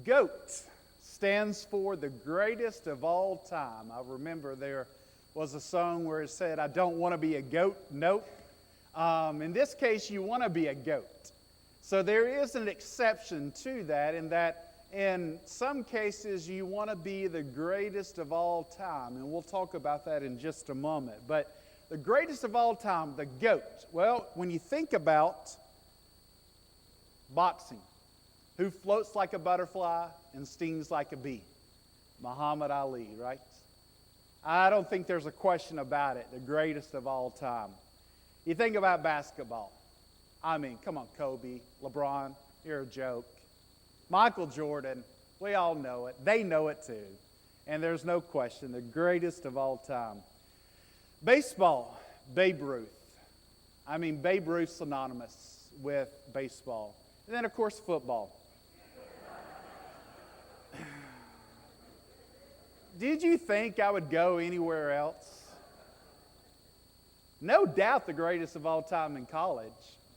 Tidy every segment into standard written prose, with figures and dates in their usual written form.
G.O.A.T. stands for the greatest of all time. I remember there was a song where it said, I don't want to be a goat. Nope. In this case, you want to be a goat. So there is an exception to that, in that in some cases you want to be the greatest of all time. And we'll talk about that in just a moment. But the greatest of all time, the GOAT. Well, when you think about boxing, who floats like a butterfly and stings like a bee? Muhammad Ali, right? I don't think there's a question about it. The greatest of all time. You think about basketball. I mean, come on, Kobe, LeBron, you're a joke. Michael Jordan, we all know it. They know it too. And there's no question, the greatest of all time. Baseball, Babe Ruth. I mean, Babe Ruth's synonymous with baseball. And then, of course, football. Did you think I would go anywhere else? No doubt the greatest of all time in college.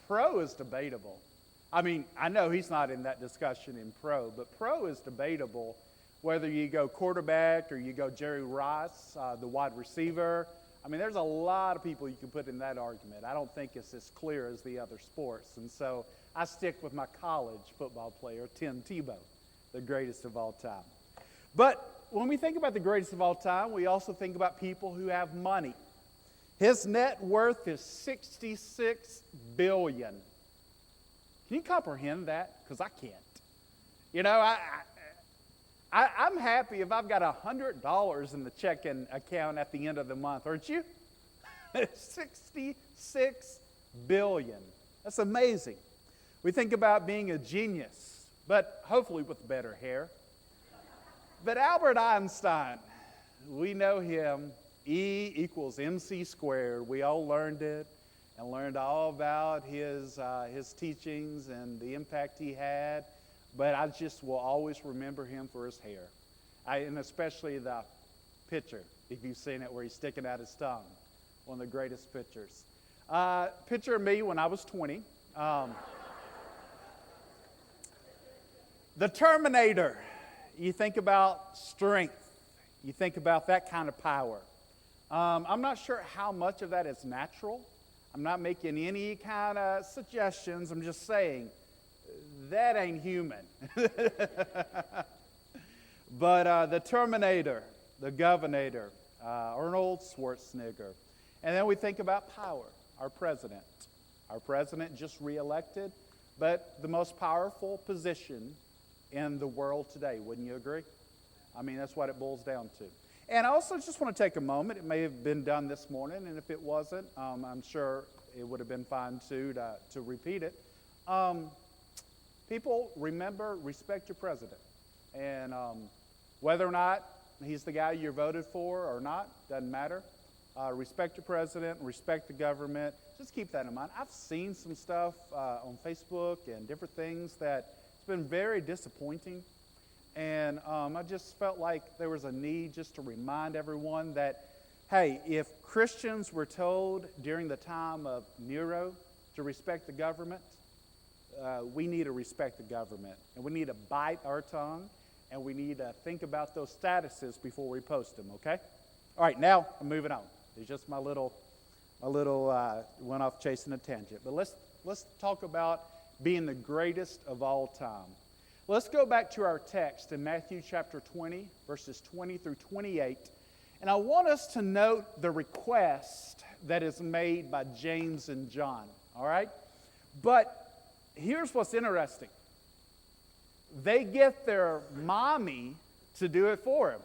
Pro is debatable. I mean, I know he's not in that discussion in pro, but pro is debatable whether you go quarterback or you go Jerry Rice, the wide receiver. I mean, there's a lot of people you can put in that argument. I don't think it's as clear as the other sports. And so I stick with my college football player, Tim Tebow, the greatest of all time. But when we think about the greatest of all time, we also think about people who have money. His net worth is $66 billion. Can you comprehend that? Because I can't. You know, I'm happy if I've got $100 in the checking account at the end of the month, aren't you? $66 billion. That's amazing. We think about being a genius, but hopefully with better hair. But Albert Einstein, we know him. E equals MC squared. We all learned it and learned all about his teachings and the impact he had. But I just will always remember him for his hair. And especially the picture, if you've seen it, where he's sticking out his tongue. One of the greatest pictures. Picture of me when I was 20. The Terminator. You think about strength. You think about that kind of power. I'm not sure how much of that is natural. I'm not making any kind of suggestions. I'm just saying, that ain't human. But the Terminator, the Governator, Arnold Schwarzenegger. And then we think about power, our president. Our president just reelected, but the most powerful position in the world today, wouldn't you agree? I mean, that's what it boils down to. And I also just want to take a moment. It may have been done this morning, and if it wasn't, I'm sure it would have been fine too to repeat it. People, remember, respect your president. And whether or not he's the guy you voted for or not, doesn't matter. Respect your president, respect the government. Just keep that in mind. I've seen some stuff on Facebook and different things that it's been very disappointing. And I just felt like there was a need just to remind everyone that, hey, if Christians were told during the time of Nero to respect the government, we need to respect the government. And we need to bite our tongue, and we need to think about those statuses before we post them, okay? All right, now I'm moving on. It's just my little went off chasing a tangent. But let's talk about being the greatest of all time. Let's go back to our text in Matthew chapter 20, verses 20 through 28. And I want us to note the request that is made by James and John, all right? But here's what's interesting. They get their mommy to do it for them.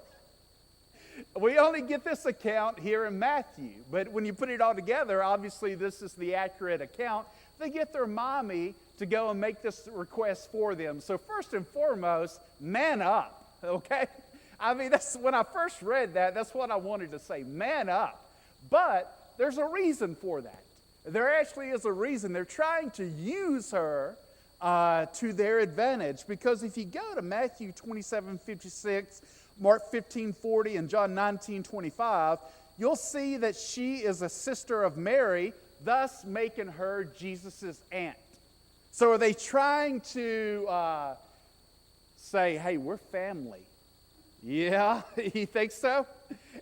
We only get this account here in Matthew, but when you put it all together, obviously this is the accurate account. They get their mommy to go and make this request for them. So first and foremost, man up, okay? I mean, that's when I first read that, that's what I wanted to say, man up. But there's a reason for that. There actually is a reason. They're trying to use her to their advantage, because if you go to Matthew 27:56, Mark 15:40, and John 19:25, you'll see that she is a sister of Mary, thus making her Jesus' aunt. So are they trying to say, hey, we're family. Yeah, you think so?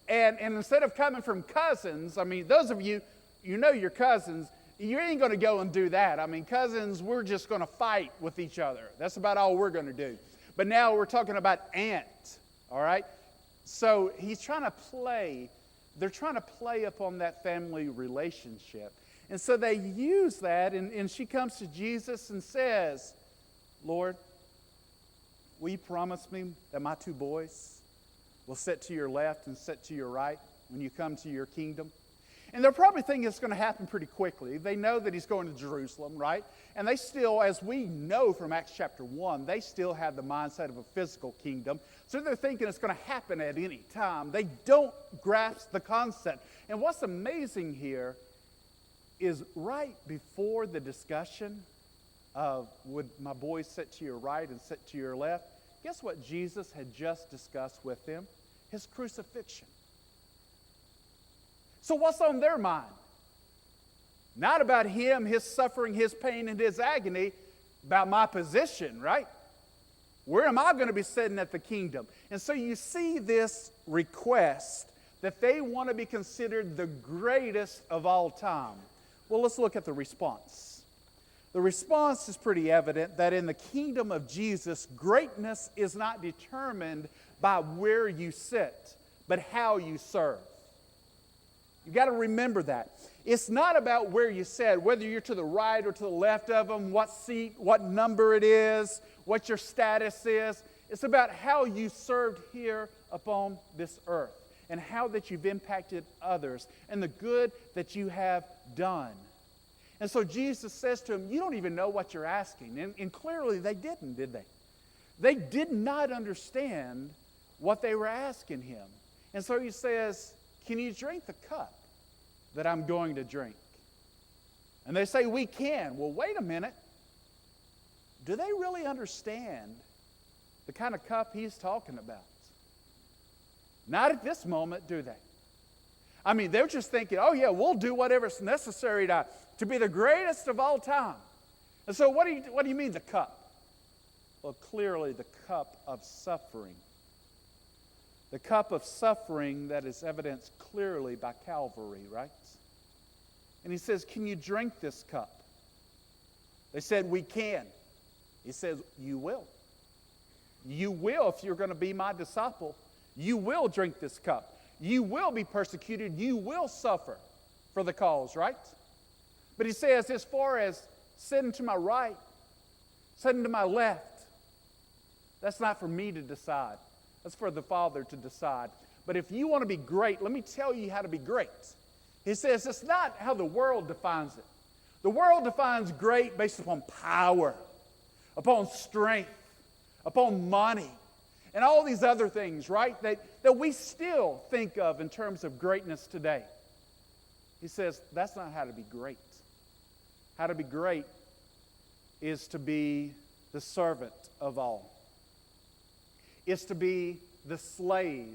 And instead of coming from cousins, I mean, those of you, you know your cousins, you ain't going to go and do that. I mean, cousins, we're just going to fight with each other. That's about all we're going to do. But now we're talking about aunt, all right? So they're trying to play upon that family relationship. And so they use that, and she comes to Jesus and says, Lord, will you promise me that my two boys will sit to your left and sit to your right when you come to your kingdom? And they're probably thinking it's going to happen pretty quickly. They know that he's going to Jerusalem, right? And they still, as we know from Acts chapter 1, they still have the mindset of a physical kingdom. So they're thinking it's going to happen at any time. They don't grasp the concept. And what's amazing here is right before the discussion of would my boys sit to your right and sit to your left, guess what Jesus had just discussed with them? His crucifixion. So what's on their mind? Not about him, his suffering, his pain, and his agony, about my position, right? Where am I going to be sitting at the kingdom? And so you see this request that they want to be considered the greatest of all time. Well, let's look at the response. The response is pretty evident that in the kingdom of Jesus, greatness is not determined by where you sit, but how you serve. You've got to remember that. It's not about where you sit, whether you're to the right or to the left of them, what seat, what number it is, what your status is. It's about how you served here upon this earth and how that you've impacted others and the good that you have done. And so Jesus says to him, you don't even know what you're asking. And clearly they didn't, did they? They did not understand what they were asking him. And so he says, can you drink the cup that I'm going to drink? And they say, we can. Well, wait a minute. Do they really understand the kind of cup he's talking about? Not at this moment, do they? I mean, they're just thinking, oh yeah, we'll do whatever's necessary to be the greatest of all time. And so what do you mean the cup? Well, clearly the cup of suffering. The cup of suffering that is evidenced clearly by Calvary, right? And he says, can you drink this cup? They said, we can. He says, you will. You will if you're going to be my disciple. You will drink this cup. You will be persecuted. You will suffer for the cause, right? But he says, as far as sitting to my right, sitting to my left, that's not for me to decide. That's for the Father to decide. But if you want to be great, let me tell you how to be great. He says it's not how the world defines it. The world defines great based upon power, upon strength, upon money, and all these other things, right, that we still think of in terms of greatness today. He says that's not how to be great. How to be great is to be the servant of all. Is to be the slave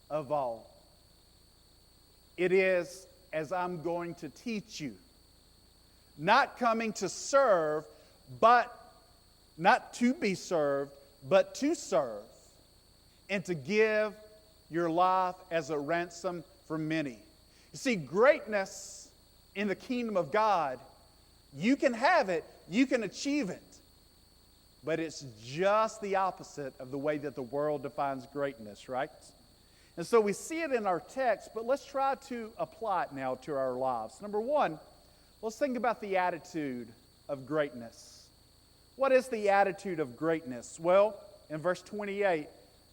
of all. It is, as I'm going to teach you, not coming to serve, but not to be served, but to serve, and to give your life as a ransom for many. You see, greatness in the kingdom of God, you can have it, you can achieve it, but it's just the opposite of the way that the world defines greatness, right? And so we see it in our text, but let's try to apply it now to our lives. Number one, let's think about the attitude of greatness. What is the attitude of greatness? Well, in verse 28,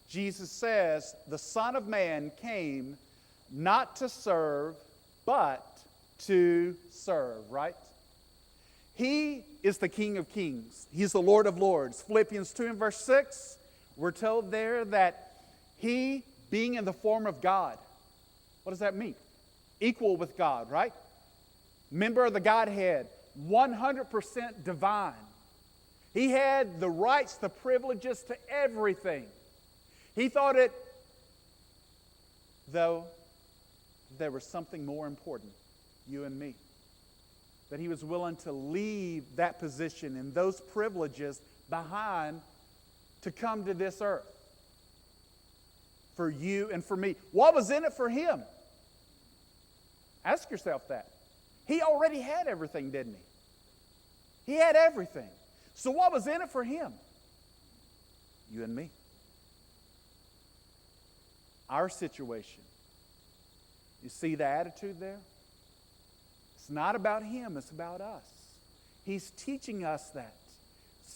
Jesus says, the Son of Man came not to serve, but to serve, right? He is the King of Kings. He's the Lord of Lords. Philippians 2 and verse 6, we're told there that he, being in the form of God, what does that mean? Equal with God, right? Member of the Godhead, 100% divine. He had the rights, the privileges to everything. He thought it, though, there was something more important, you and me. That he was willing to leave that position and those privileges behind to come to this earth for you and for me? What was in it for him? Ask yourself that. He already had everything, didn't he? He had everything. So what was in it for him? You and me. Our situation. You see the attitude there? It's not about him, it's about us. He's teaching us that.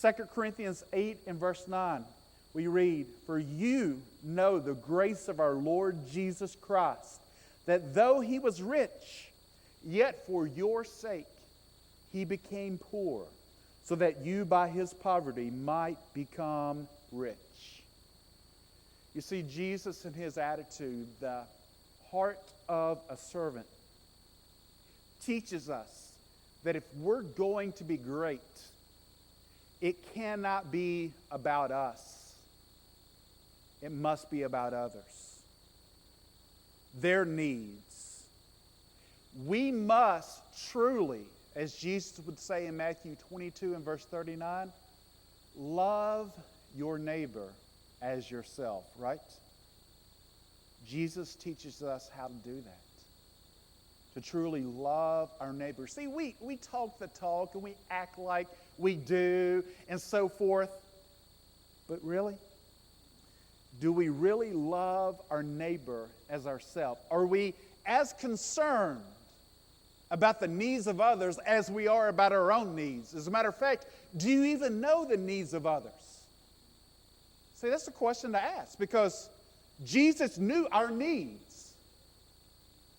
2 Corinthians 8 and verse 9, we read, "For you know the grace of our Lord Jesus Christ, that though he was rich, yet for your sake he became poor, so that you by his poverty might become rich." You see, Jesus in his attitude, the heart of a servant, teaches us that if we're going to be great, it cannot be about us. It must be about others. Their needs. We must truly, as Jesus would say in Matthew 22 and verse 39, love your neighbor as yourself, right? Jesus teaches us how to do that. To truly love our neighbor. See, we talk the talk and we act like we do and so forth. But really? Do we really love our neighbor as ourselves? Are we as concerned about the needs of others as we are about our own needs? As a matter of fact, do you even know the needs of others? See, that's the question to ask, because Jesus knew our needs.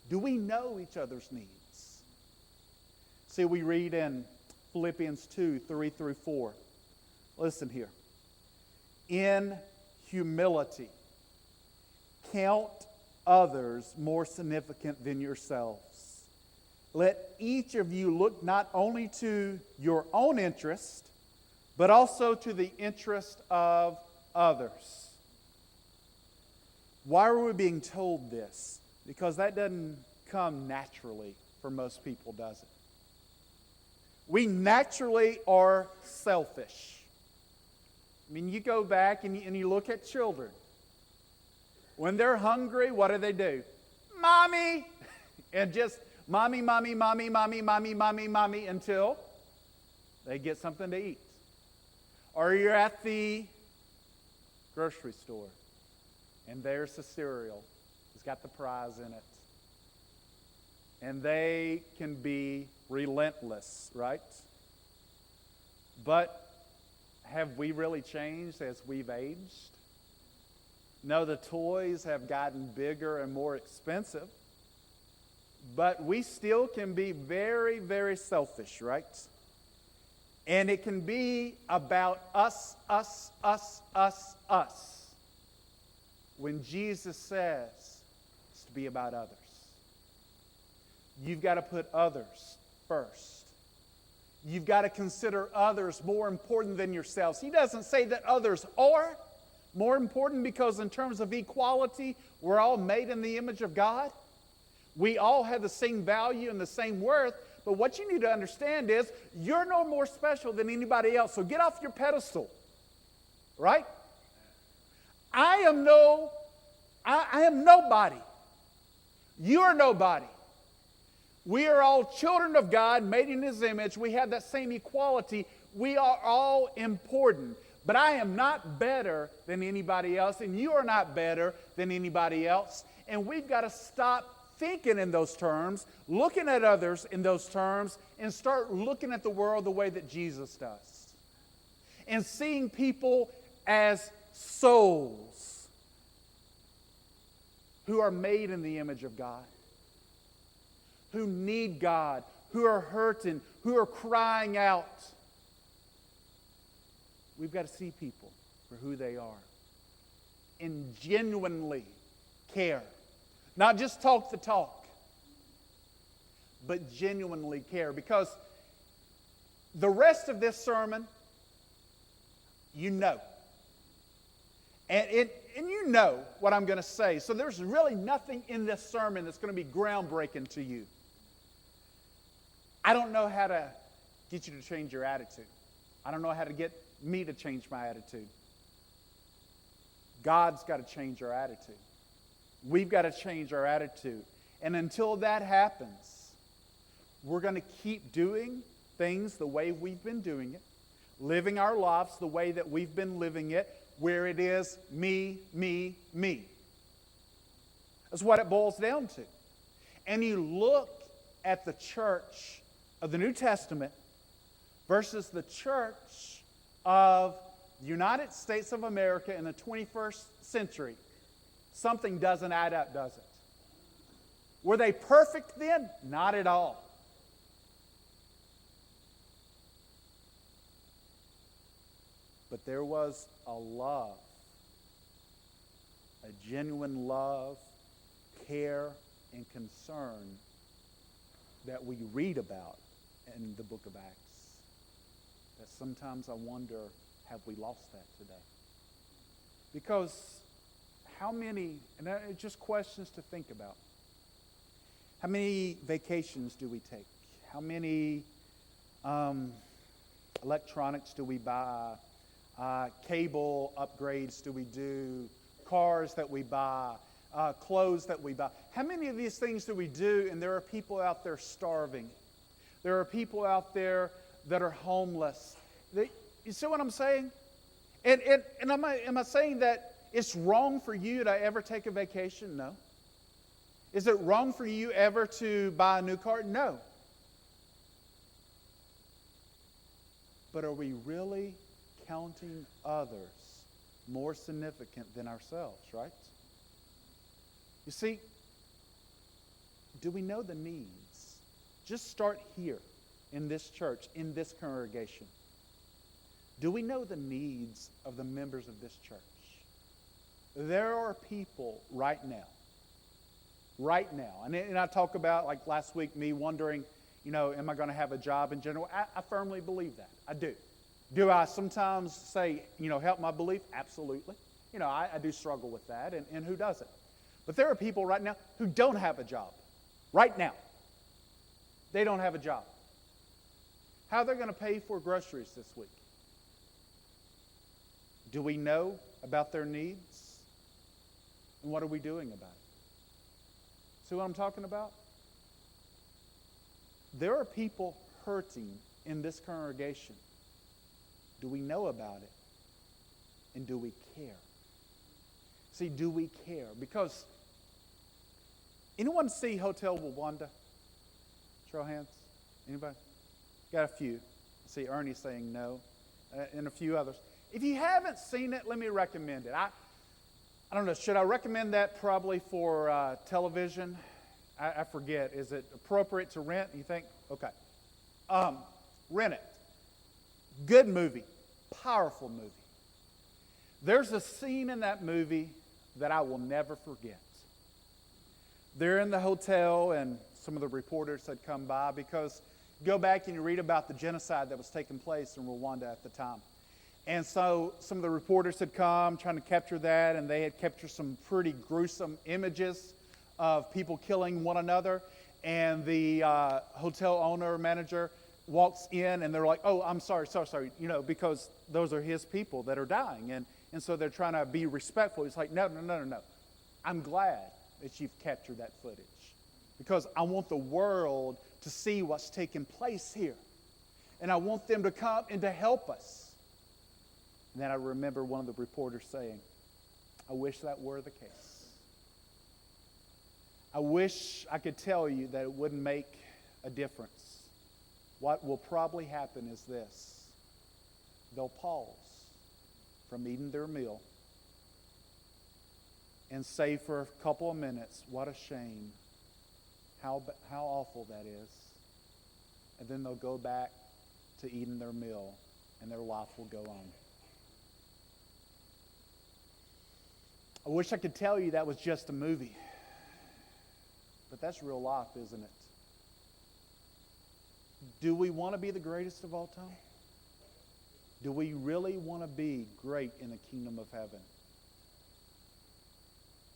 Do we know each other's needs? See, we read in Philippians 2, 3 through 4. Listen here. In humility, count others more significant than yourselves. Let each of you look not only to your own interest, but also to the interest of others. Why are we being told this? Because that doesn't come naturally for most people, does it? We naturally are selfish. I mean, you go back and you look at children. When they're hungry, what do? Mommy! And just mommy, mommy, mommy, mommy, mommy, mommy, mommy, until they get something to eat. Or you're at the grocery store, and there's the cereal. It's got the prize in it. And they can be relentless, right? But have we really changed as we've aged? No, the toys have gotten bigger and more expensive. But we still can be very, very selfish, right? And it can be about us, us, us, us, us. When Jesus says it's to be about others. You've got to put others first. You've got to consider others more important than yourselves. He doesn't say that others are more important, because in terms of equality, we're all made in the image of God. We all have the same value and the same worth. But what you need to understand is you're no more special than anybody else. So get off your pedestal. Right? I am nobody. You are nobody. We are all children of God, made in His image. We have that same equality. We are all important. But I am not better than anybody else, and you are not better than anybody else. And we've got to stop thinking in those terms, looking at others in those terms, and start looking at the world the way that Jesus does. And seeing people as souls who are made in the image of God, who need God, who are hurting, who are crying out. We've got to see people for who they are and genuinely care. Not just talk the talk, but genuinely care. Because the rest of this sermon, you know. And you know what I'm going to say. So there's really nothing in this sermon that's going to be groundbreaking to you. I don't know how to get you to change your attitude. I don't know how to get me to change my attitude. God's got to change our attitude. We've got to change our attitude. And until that happens, we're going to keep doing things the way we've been doing it, living our lives the way that we've been living it, where it is me, me, me. That's what it boils down to. And you look at the church of the New Testament versus the church of the United States of America in the 21st century, something doesn't add up, does it? Were they perfect then? Not at all. But there was a love, a genuine love, care, and concern that we read about in the book of Acts. That sometimes I wonder, have we lost that today? Because how many, and it's just questions to think about. How many vacations do we take? How many electronics do we buy? Cable upgrades do we do? Cars that we buy? Clothes that we buy? How many of these things do we do, and there are people out there starving? There are people out there that are homeless. You see what I'm saying? And am I saying that it's wrong for you to ever take a vacation? No. Is it wrong for you ever to buy a new car? No. But are we really counting others more significant than ourselves, right? You see, do we know the needs? Just start here in this church, in this congregation. Do we know the needs of the members of this church? There are people right now, and I talk about, like last week, me wondering, am I going to have a job in general? I firmly believe that. I do. Do I sometimes say, help my belief? Absolutely. I do struggle with that, and who doesn't? But there are people right now who don't have a job. Right now. They don't have a job. How are they going to pay for groceries this week? Do we know about their needs? And what are we doing about it? See what I'm talking about? There are people hurting in this congregation. Do we know about it? And do we care? See, do we care? Because anyone see Hotel Rwanda? Show of hands. Anybody? Got a few. I see Ernie saying no, and a few others. If you haven't seen it, let me recommend it. I don't know. Should I recommend that probably for television? I forget. Is it appropriate to rent? You think? Okay. Rent it. Good movie. Powerful movie. There's a scene in that movie that I will never forget. They're in the hotel, and some of the reporters had come by because you go back and you read about the genocide that was taking place in Rwanda at the time. And so some of the reporters had come trying to capture that, and they had captured some pretty gruesome images of people killing one another. And the hotel owner, manager, walks in, and they're like, oh, I'm sorry, because those are his people that are dying. And so they're trying to be respectful. He's like, no. I'm glad that you've captured that footage because I want the world to see what's taking place here. And I want them to come and to help us. And then I remember one of the reporters saying, I wish that were the case. I wish I could tell you that it wouldn't make a difference. What will probably happen is this. They'll pause from eating their meal and say for a couple of minutes, what a shame, how awful that is. And then they'll go back to eating their meal and their life will go on. I wish I could tell you that was just a movie. But that's real life, isn't it? Do we want to be the greatest of all time? Do we really want to be great in the kingdom of heaven?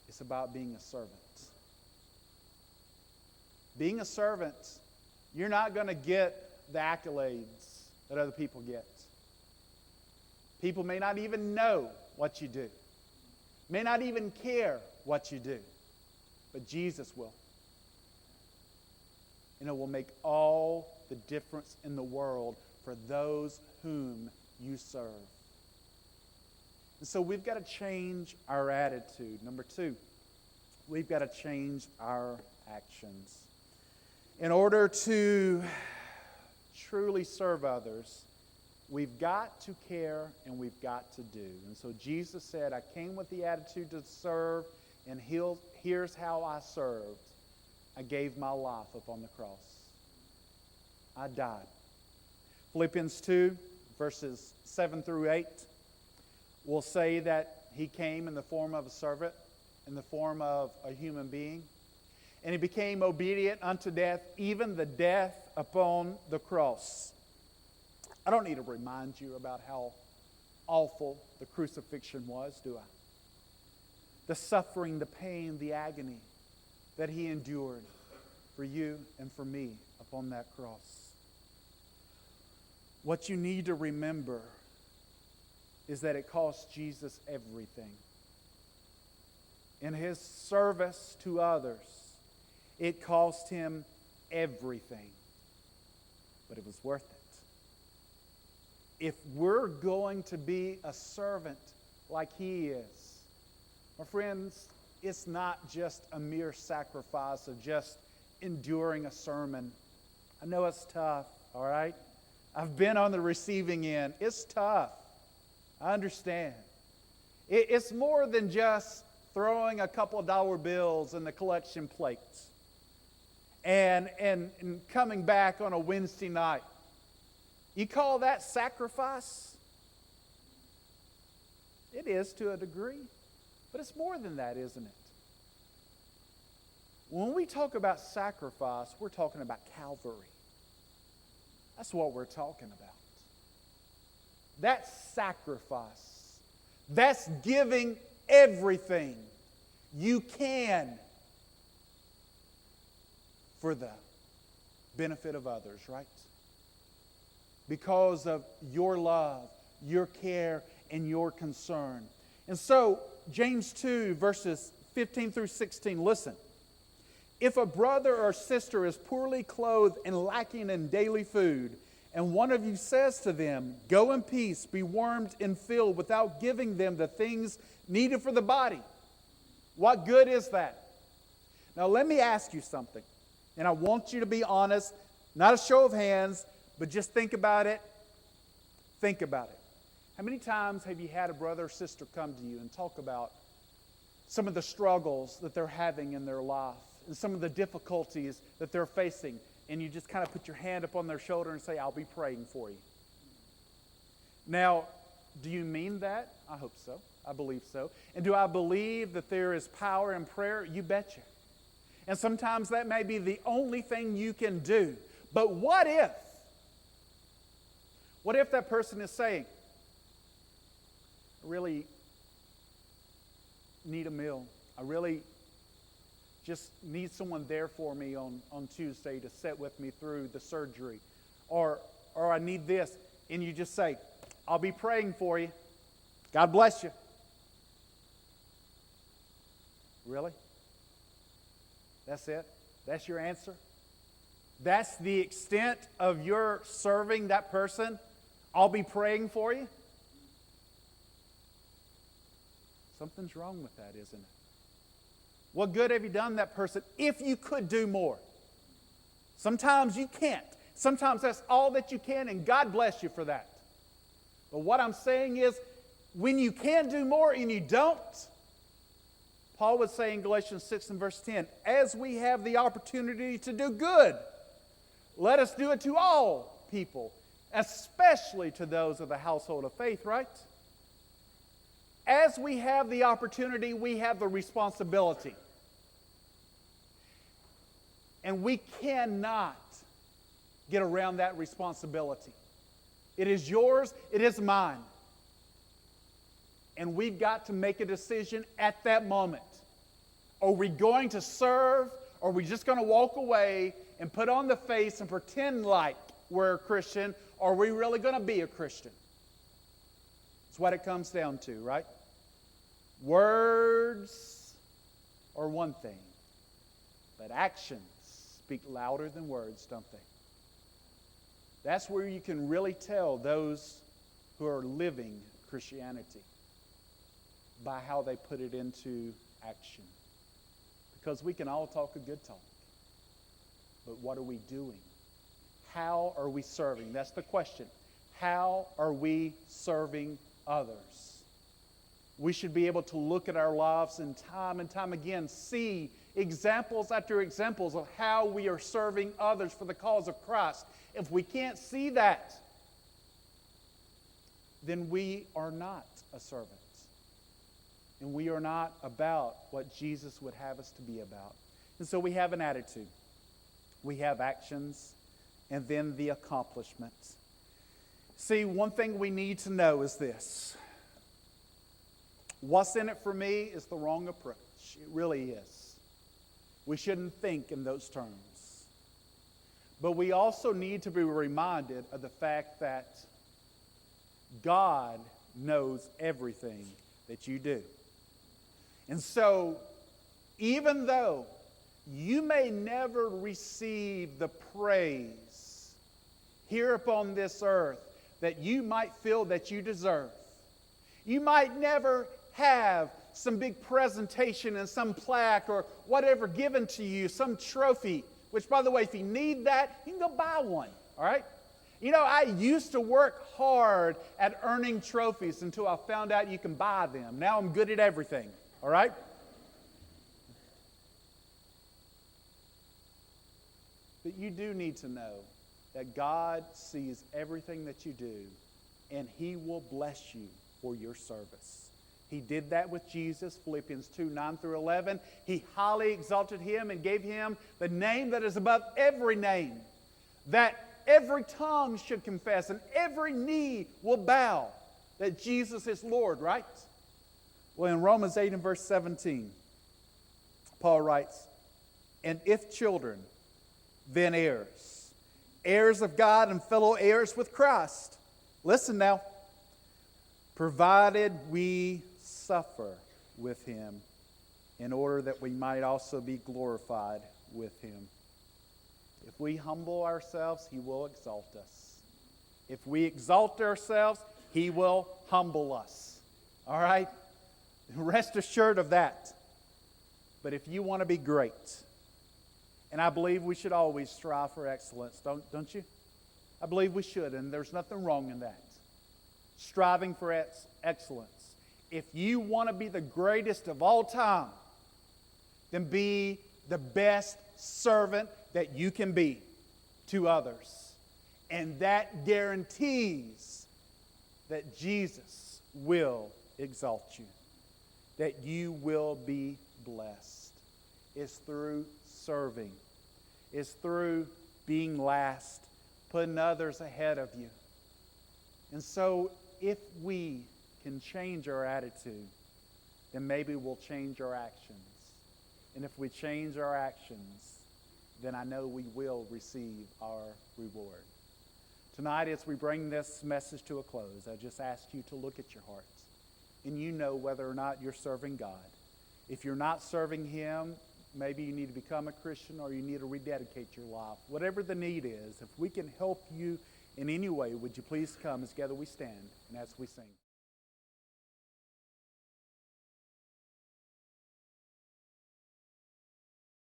It's about being a servant. Being a servant, you're not going to get the accolades that other people get. People may not even know what you do. may not even care what you do, but Jesus will. And it will make all the difference in the world for those whom you serve. And so we've got to change our attitude. Number two, we've got to change our actions. In order to truly serve others, we've got to care and we've got to do. And so Jesus said, I came with the attitude to serve, and here's how I served. I gave my life upon the cross. I died. Philippians 2, verses 7 through 8, will say that he came in the form of a servant, in the form of a human being. And he became obedient unto death, even the death upon the cross. I don't need to remind you about how awful the crucifixion was, do I? The suffering, the pain, the agony that he endured for you and for me upon that cross. What you need to remember is that it cost Jesus everything. In his service to others, it cost him everything. But it was worth it. If we're going to be a servant like he is, my friends, it's not just a mere sacrifice of just enduring a sermon. I know it's tough, all right? I've been on the receiving end. It's tough. I understand. It's more than just throwing a couple of dollar bills in the collection plates and coming back on a Wednesday night. You call that sacrifice? It is to a degree, but it's more than that, isn't it? When we talk about sacrifice, we're talking about Calvary. That's what we're talking about. That's sacrifice. That's giving everything you can for the benefit of others, right? Because of your love, your care, and your concern. And so, James 2, verses 15 through 16, listen. If a brother or sister is poorly clothed and lacking in daily food, and one of you says to them, go in peace, be warmed and filled, without giving them the things needed for the body, what good is that? Now let me ask you something, and I want you to be honest, not a show of hands, but just think about it. Think about it. How many times have you had a brother or sister come to you and talk about some of the struggles that they're having in their life and some of the difficulties that they're facing, and you just kind of put your hand up on their shoulder and say, I'll be praying for you? Now, do you mean that? I hope so. I believe so. And do I believe that there is power in prayer? You betcha. And sometimes that may be the only thing you can do. But what if? What if that person is saying, I really need a meal. I really just need someone there for me on Tuesday to sit with me through the surgery. Or I need this. And you just say, I'll be praying for you. God bless you. Really? That's it? That's your answer? That's the extent of your serving that person? I'll be praying for you? Something's wrong with that, isn't it? What good have you done that person if you could do more? Sometimes you can't. Sometimes that's all that you can, and God bless you for that. But what I'm saying is, when you can do more and you don't, Paul would say in Galatians 6 and verse 10, as we have the opportunity to do good, let us do it to all people, especially to those of the household of faith, right? As we have the opportunity, we have the responsibility. And we cannot get around that responsibility. It is yours, it is mine. And we've got to make a decision at that moment. Are we going to serve, or are we just going to walk away and put on the face and pretend like we're a Christian, or are we really going to be a Christian? That's what it comes down to, right? Words are one thing, but actions speak louder than words, don't they? That's where you can really tell those who are living Christianity, by how they put it into action. Because we can all talk a good talk, but what are we doing? How are we serving? That's the question. How are we serving others? We should be able to look at our lives and time again see examples after examples of how we are serving others for the cause of Christ. If we can't see that, then we are not a servant. And we are not about what Jesus would have us to be about. And so we have an attitude. We have actions, and then the accomplishments. See, one thing we need to know is this. What's in it for me is the wrong approach. It really is. We shouldn't think in those terms. But we also need to be reminded of the fact that God knows everything that you do. And so, even though you may never receive the praise here upon this earth that you might feel that you deserve, you might never have some big presentation and some plaque or whatever given to you, some trophy, which, by the way, if you need that, you can go buy one, all right? You know, I used to work hard at earning trophies until I found out you can buy them. Now I'm good at everything, all right? But you do need to know that God sees everything that you do, and He will bless you for your service. He did that with Jesus, Philippians 2:9-11. He highly exalted Him and gave Him the name that is above every name, that every tongue should confess and every knee will bow that Jesus is Lord, right? Well, in Romans 8 and verse 17, Paul writes, "And if children, then heirs, heirs of God and fellow heirs with Christ." Listen now. "Provided we suffer with Him, in order that we might also be glorified with Him." If we humble ourselves, He will exalt us. If we exalt ourselves, He will humble us. All right? Rest assured of that. But if you want to be great, and I believe we should always strive for excellence, don't you? I believe we should, and there's nothing wrong in that. Striving for excellence. If you want to be the greatest of all time, then be the best servant that you can be to others. And that guarantees that Jesus will exalt you, that you will be blessed. It's through serving. It's through being last, putting others ahead of you. And so if we can change our attitude, then maybe we'll change our actions. And if we change our actions, then I know we will receive our reward. Tonight, as we bring this message to a close, I just ask you to look at your hearts, and you know whether or not you're serving God. If you're not serving Him, maybe you need to become a Christian or you need to rededicate your life. Whatever the need is, if we can help you in any way, would you please come as together we stand and as we sing.